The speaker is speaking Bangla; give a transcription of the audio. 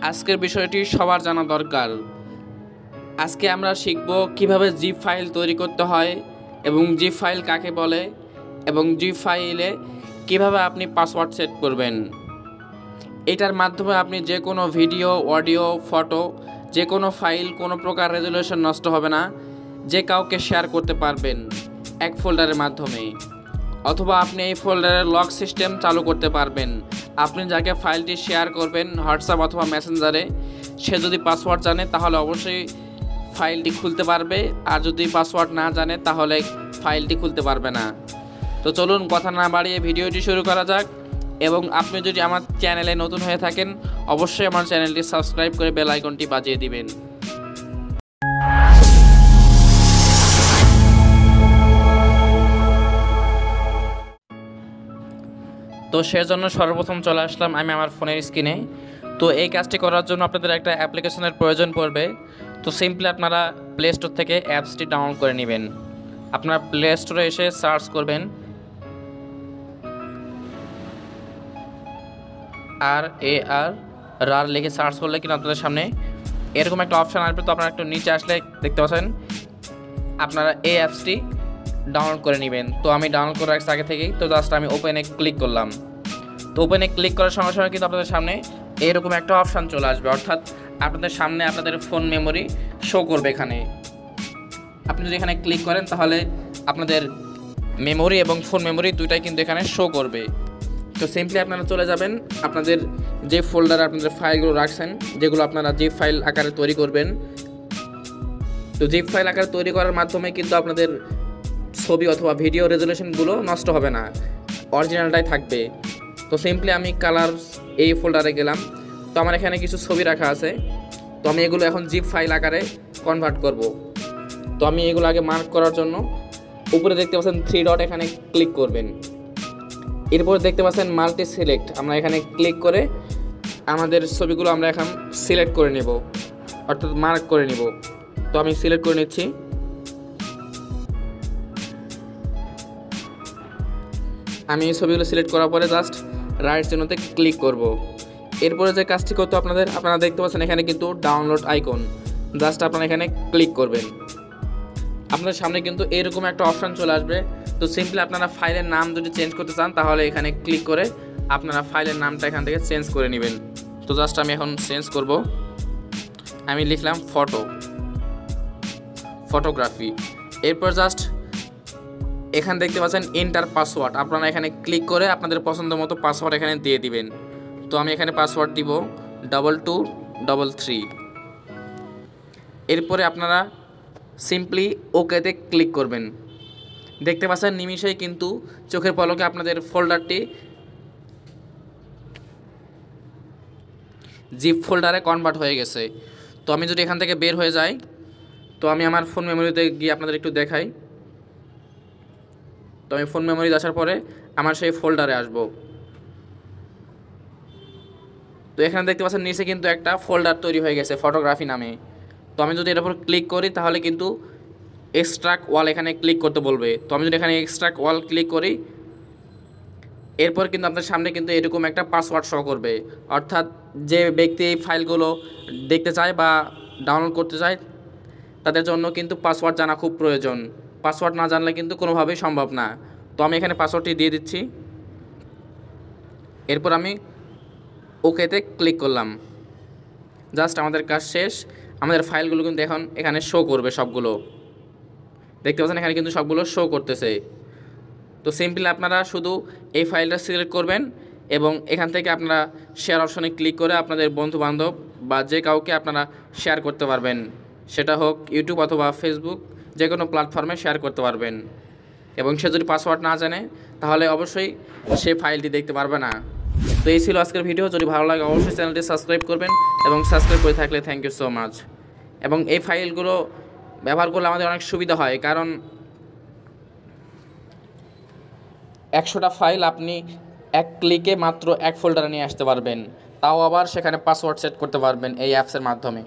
আজকের বিষয়টি সবার জানা দরকার। আজকে আমরা শিখব কিভাবে জিপ ফাইল তৈরি করতে হয় এবং জিপ ফাইল কাকে বলে এবং জিপ ফাইলে কিভাবে আপনি পাসওয়ার্ড সেট করবেন। এটার মাধ্যমে আপনি যে কোনো ভিডিও, অডিও, ফটো, যে কোনো ফাইল কোনো প্রকার রেজুলেশন নষ্ট হবে না, যে কাউকে শেয়ার করতে পারবেন এক ফোল্ডারের মাধ্যমে, অথবা আপনি এই ফোল্ডারের লক সিস্টেম চালু করতে পারবেন। আপনি যাকে ফাইলটি শেয়ার করবেন হোয়াটসঅ্যাপ অথবা মেসেঞ্জারে, সে যদি পাসওয়ার্ড জানে তাহলে অবশ্যই ফাইলটি খুলতে পারবে, আর যদি পাসওয়ার্ড না জানে তাহলে ফাইলটি খুলতে পারবে না। তো চলুন কথা না বাড়িয়ে ভিডিওটি শুরু করা যাক। এবং আপনি যদি আমার চ্যানেলে নতুন হয়ে থাকেন অবশ্যই আমার চ্যানেলটি সাবস্ক্রাইব করে বেল আইকনটি বাজিয়ে দিবেন। তো সেজন্য সর্বপ্রথম চলে আসলাম আমি আমার ফোনের স্ক্রিনে। তো এই কাজটি করার জন্য আপনাদের একটা অ্যাপ্লিকেশনের প্রয়োজন পড়বে। তো সিম্পলি আপনারা প্লে স্টোর থেকে অ্যাপসটি ডাউনলোড করে নেবেন। আপনারা প্লে স্টোরে এসে সার্চ করবেন RAR লিখে সার্চ করলে কিন্তু আপনাদের সামনে এরকম একটা অপশান আসবে। তো আপনারা একটু নিচে আসলে দেখতে পাচ্ছেন আপনারা এই অ্যাপসটি ডাউনলোড করে নেবেন। তো আমি ডাউনলোড করে রাখছি আগে থেকেই। তো জাস্ট আমি ওপেনে ক্লিক করলাম। তো ওপেনে ক্লিক করার সঙ্গে সঙ্গে কিন্তু আপনাদের সামনে এরকম একটা অপশান চলে আসবে, অর্থাৎ আপনাদের সামনে আপনাদের ফোন মেমোরি শো করবে। এখানে আপনি যদি এখানে ক্লিক করেন তাহলে আপনাদের মেমোরি এবং ফোন মেমোরি দুইটাই কিন্তু এখানে শো করবে। তো সিম্পলি আপনারা চলে যাবেন আপনাদের যে ফোল্ডারে আপনাদের ফাইলগুলো রাখছেন, যেগুলো আপনারা জিপ ফাইল আকারে তৈরি করবেন। তো জিপ ফাইল আকারে তৈরি করার মাধ্যমে কিন্তু আপনাদের ছবি অথবা ভিডিও রেজুলেশনগুলো নষ্ট হবে না, অরিজিনালটাই থাকবে। তো সিম্পলি আমি কালার এই ফোল্ডারে গেলাম। তো আমার এখানে কিছু ছবি রাখা আছে। তো আমি এগুলো এখন জিপ ফাইল আকারে কনভার্ট করব। তো আমি এগুলো আগে মার্ক করার জন্য উপরে দেখতে পাচ্ছেন 3 ডট, এখানে ক্লিক করবেন। এরপর দেখতে পাচ্ছেন মাল্টি সিলেক্ট, আমরা এখানে ক্লিক করে আমাদের ছবিগুলো আমরা এখন সিলেক্ট করে নেব, অর্থাৎ মার্ক করে নেব। তো আমি সিলেক্ট করে নিচ্ছি। আমি এই ছবিগুলো সিলেক্ট করার পরে জাস্ট রাইট চিহ্নতে ক্লিক করব। এরপরে যে কাজটি করতে আপনারা দেখতে পাচ্ছেন এখানে কিন্তু ডাউনলোড আইকন, জাস্ট আপনারা এখানে ক্লিক করবেন। আপনাদের সামনে কিন্তু এরকম একটা অপশান চলে আসবে। তো সিম্পলি আপনারা ফাইলের নাম যদি চেঞ্জ করতে চান তাহলে এখানে ক্লিক করে আপনারা ফাইলের নামটা এখান থেকে চেঞ্জ করে নেবেন। তো জাস্ট আমি এখন চেঞ্জ করব। আমি লিখলাম ফটোগ্রাফি। এরপর জাস্ট এখানে দেখতে পাচ্ছেন এন্টার পাসওয়ার্ড, আপনারা এখানে ক্লিক করে আপনাদের পছন্দ মতো পাসওয়ার্ড এখানে দিয়ে দিবেন। তো আমি এখানে পাসওয়ার্ড দিব 2233। এরপরে আপনারা সিম্পলি ওকেতে ক্লিক করবেন। দেখতে পাচ্ছেন নিমিষেই কিন্তু চোখের পলকে আপনাদের ফোল্ডারটি জিপ ফোল্ডারে কনভার্ট হয়ে গেছে। তো আমি যদি এখান থেকে বের হয়ে যাই, তো আমি আমার ফোন মেমোরিতে গিয়ে আপনাদের একটু দেখাই। তো আমি ফোন মেমোরি আসার পরে আমার সেই ফোল্ডারে আসব। তো এখানে দেখতে পাচ্ছেন নিচে কিন্তু একটা ফোল্ডার তৈরি হয়ে গেছে ফটোগ্রাফি নামে। তো আমি যদি এর উপর ক্লিক করি তাহলে কিন্তু এক্সট্রাক্ট ওয়াল এখানে ক্লিক করতে বলবে। তো আমি যদি এখানে এক্সট্রাক্ট ওয়াল ক্লিক করি, এরপর কিন্তু আপনার সামনে কিন্তু এরকম একটা পাসওয়ার্ড শো করবে, অর্থাৎ যে ব্যক্তি এই ফাইলগুলো দেখতে চায় বা ডাউনলোড করতে চায় তাদের জন্য কিন্তু পাসওয়ার্ড জানা খুব প্রয়োজন। পাসওয়ার্ড না জানলে কিন্তু কোনোভাবেই সম্ভব না। তো আমি এখানে পাসওয়ার্ডটি দিয়ে দিচ্ছি। এরপর আমি ওকেতে ক্লিক করলাম। জাস্ট আমাদের কাজ শেষ। আমাদের ফাইলগুলো কিন্তু এখন এখানে শো করবে সবগুলো। দেখতে পাচ্ছেন এখানে কিন্তু সবগুলো শো করতেছে। তো সিম্পলি আপনারা শুধু এই ফাইলটা সিলেক্ট করবেন এবং এখান থেকে আপনারা শেয়ার অপশনে ক্লিক করে আপনাদের বন্ধুবান্ধব বা যে কাউকে আপনারা শেয়ার করতে পারবেন, সেটা হোক ইউটিউব অথবা ফেসবুক, যে কোনো প্ল্যাটফর্মে শেয়ার করতে পারবেন। এবং সে যদি পাসওয়ার্ড না জানে তাহলে অবশ্যই সে ফাইলটি দেখতে পারবে না। তো এই ছিল আজকের ভিডিও। যদি ভালো লাগে অবশ্যই চ্যানেলটি সাবস্ক্রাইব করবেন এবং সাবস্ক্রাইব করে থাকলে থ্যাংক ইউ সো মাচ। এবং এই ফাইলগুলো ব্যবহার করলে আমাদের অনেক সুবিধা হয়, কারণ 100টা ফাইল আপনি এক ক্লিকে মাত্র এক ফোল্ডারে নিয়ে আসতে পারবেন, তাও আবার সেখানে পাসওয়ার্ড সেট করতে পারবেন এই অ্যাপসের মাধ্যমে।